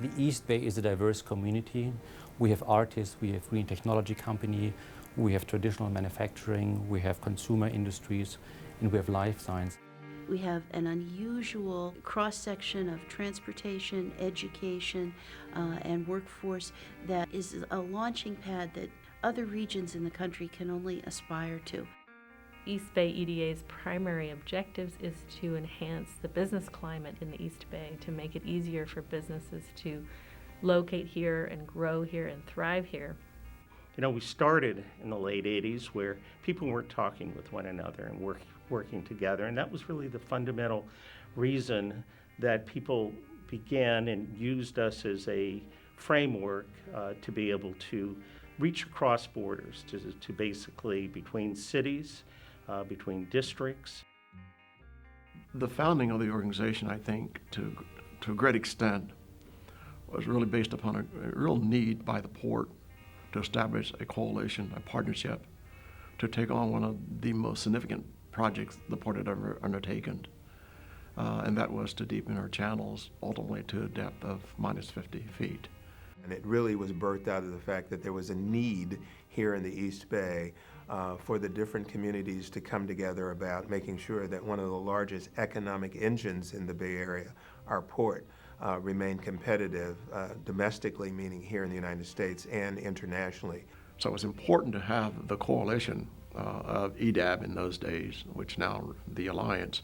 The East Bay is a diverse community. We have artists, we have green technology company, we have traditional manufacturing, we have consumer industries, and we have life science. We have an unusual cross-section of transportation, education, and workforce that is a launching pad that other regions in the country can only aspire to. East Bay EDA's primary objectives is to enhance the business climate in the East Bay, to make it easier for businesses to locate here and grow here and thrive here. You know, we started in the late 80s where people weren't talking with one another and working together, and that was really the fundamental reason that people began and used us as a framework to be able to reach across borders, to basically between cities, between districts. The founding of the organization, I think, to a great extent, was really based upon a real need by the port to establish a coalition, a partnership, to take on one of the most significant projects the port had ever undertaken. And that was to deepen our channels, ultimately to a depth of minus 50 feet. And it really was birthed out of the fact that there was a need here in the East Bay for the different communities to come together about making sure that one of the largest economic engines in the Bay Area, our port, remained competitive domestically, meaning here in the United States, and internationally. So it was important to have the coalition of EDA in those days, which now the Alliance,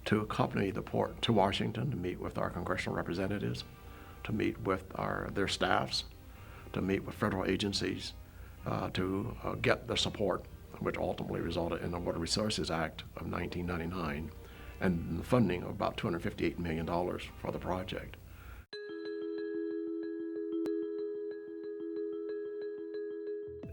to accompany the port to Washington to meet with our congressional representatives, to meet with their staffs, to meet with federal agencies, to get the support, which ultimately resulted in the Water Resources Act of 1999 and the funding of about $258 million for the project.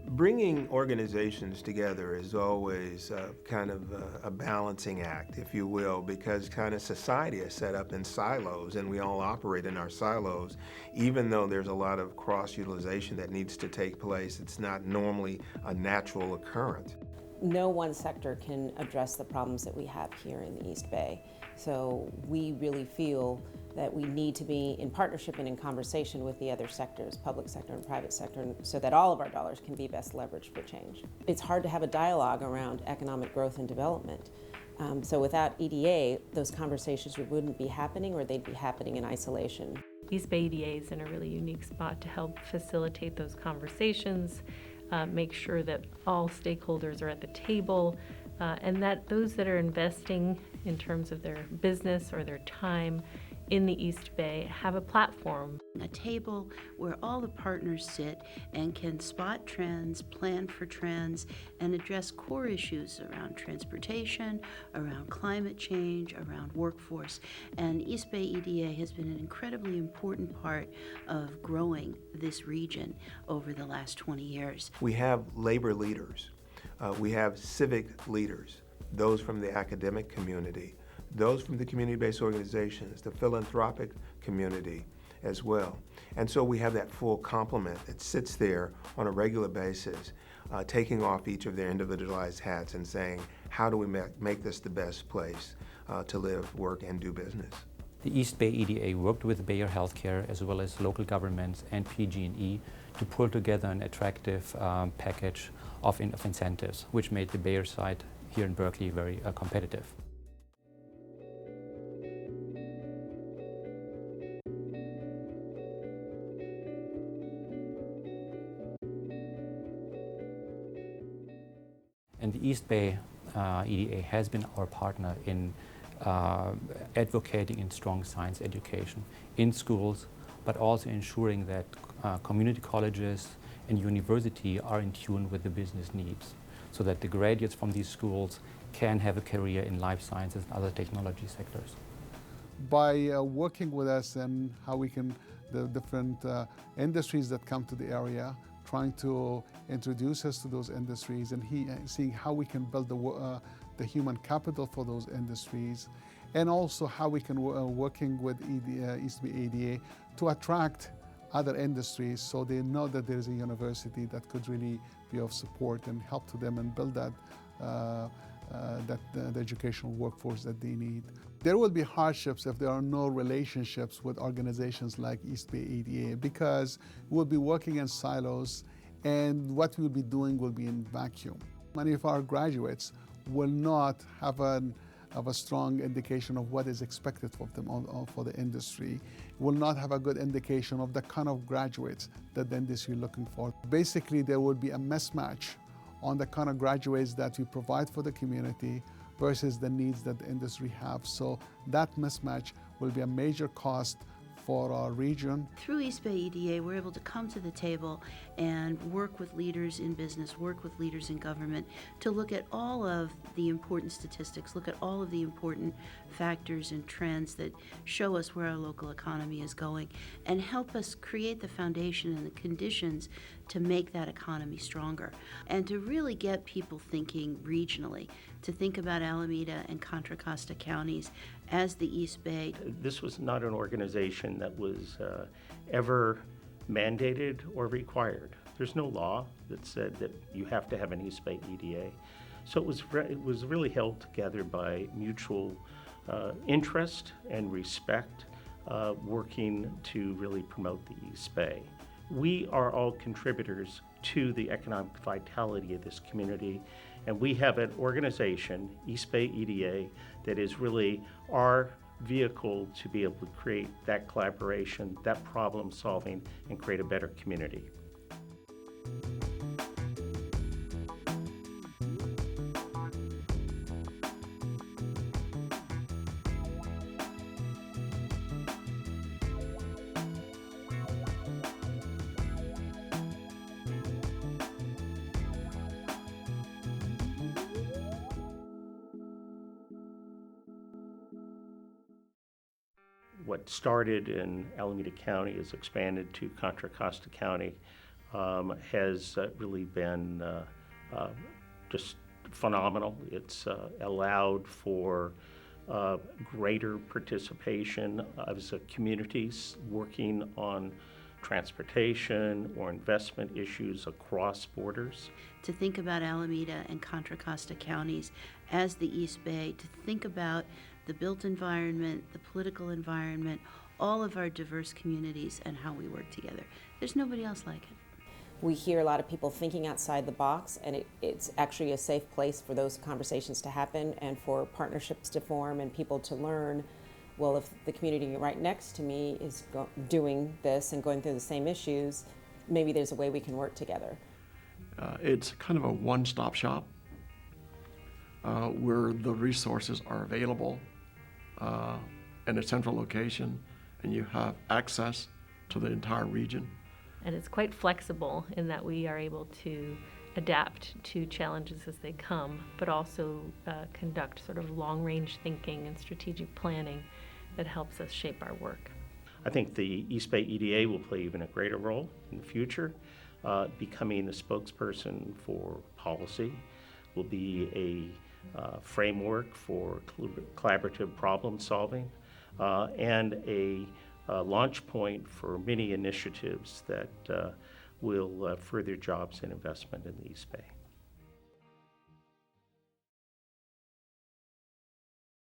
Bringing organizations together is always kind of a balancing act, if you will, because kind of society is set up in silos and we all operate in our silos. Even though there's a lot of cross-utilization that needs to take place, it's not normally a natural occurrence. No one sector can address the problems that we have here in the East Bay. So we really feel that we need to be in partnership and in conversation with the other sectors, public sector and private sector, so that all of our dollars can be best leveraged for change. It's hard to have a dialogue around economic growth and development. So without EDA, those conversations wouldn't be happening, or they'd be happening in isolation. East Bay EDA is in a really unique spot to help facilitate those conversations, make sure that all stakeholders are at the table, and that those that are investing in terms of their business or their time in the East Bay have a platform. A table where all the partners sit and can spot trends, plan for trends, and address core issues around transportation, around climate change, around workforce. And East Bay EDA has been an incredibly important part of growing this region over the last 20 years. We have labor leaders. We have civic leaders, those from the academic community, those from the community-based organizations, the philanthropic community as well. And so we have that full complement that sits there on a regular basis, taking off each of their individualized hats and saying, how do we make this the best place to live, work, and do business? The East Bay EDA worked with Bayer Healthcare as well as local governments and PG&E to pull together an attractive package of incentives, which made the Bayer site here in Berkeley very competitive. And the East Bay EDA has been our partner in advocating in strong science education in schools, but also ensuring that community colleges and university are in tune with the business needs, so that the graduates from these schools can have a career in life sciences and other technology sectors. By working with us and how we can, the different industries that come to the area, trying to introduce us to those industries and seeing how we can build the human capital for those industries, and also how we can working with East Bay EDA to attract other industries so they know that there is a university that could really be of support and help to them and build that the educational workforce that they need. There will be hardships if there are no relationships with organizations like East Bay EDA, because we'll be working in silos and what we'll be doing will be in vacuum. Many of our graduates will not have a strong indication of what is expected of them for the industry, will not have a good indication of the kind of graduates that the industry is looking for. Basically, there will be a mismatch on the kind of graduates that we provide for the community versus the needs that the industry have. So that mismatch will be a major cost for our region. Through East Bay EDA, we're able to come to the table and work with leaders in business, work with leaders in government to look at all of the important statistics, look at all of the important factors and trends that show us where our local economy is going, and help us create the foundation and the conditions to make that economy stronger, and to really get people thinking regionally, to think about Alameda and Contra Costa counties as the East Bay. This was not an organization that was ever mandated or required. There's no law that said that you have to have an East Bay EDA. So it was really held together by mutual interest and respect, working to really promote the East Bay. We are all contributors to the economic vitality of this community, and we have an organization, East Bay EDA, that is really our vehicle to be able to create that collaboration, that problem solving, and create a better community. What started in Alameda County has expanded to Contra Costa County, has really been just phenomenal. It's allowed for greater participation as communities working on transportation or investment issues across borders. To think about Alameda and Contra Costa counties as the East Bay, to think about the built environment, the political environment, all of our diverse communities and how we work together. There's nobody else like it. We hear a lot of people thinking outside the box, and it's actually a safe place for those conversations to happen and for partnerships to form and people to learn, well, if the community right next to me is doing this and going through the same issues, maybe there's a way we can work together. It's kind of a one-stop shop where the resources are available in a central location, and you have access to the entire region. And it's quite flexible in that we are able to adapt to challenges as they come, but also conduct sort of long-range thinking and strategic planning that helps us shape our work. I think the East Bay EDA will play even a greater role in the future, becoming a spokesperson for policy, will be a framework for collaborative problem solving, and a launch point for many initiatives that will further jobs and investment in the East Bay.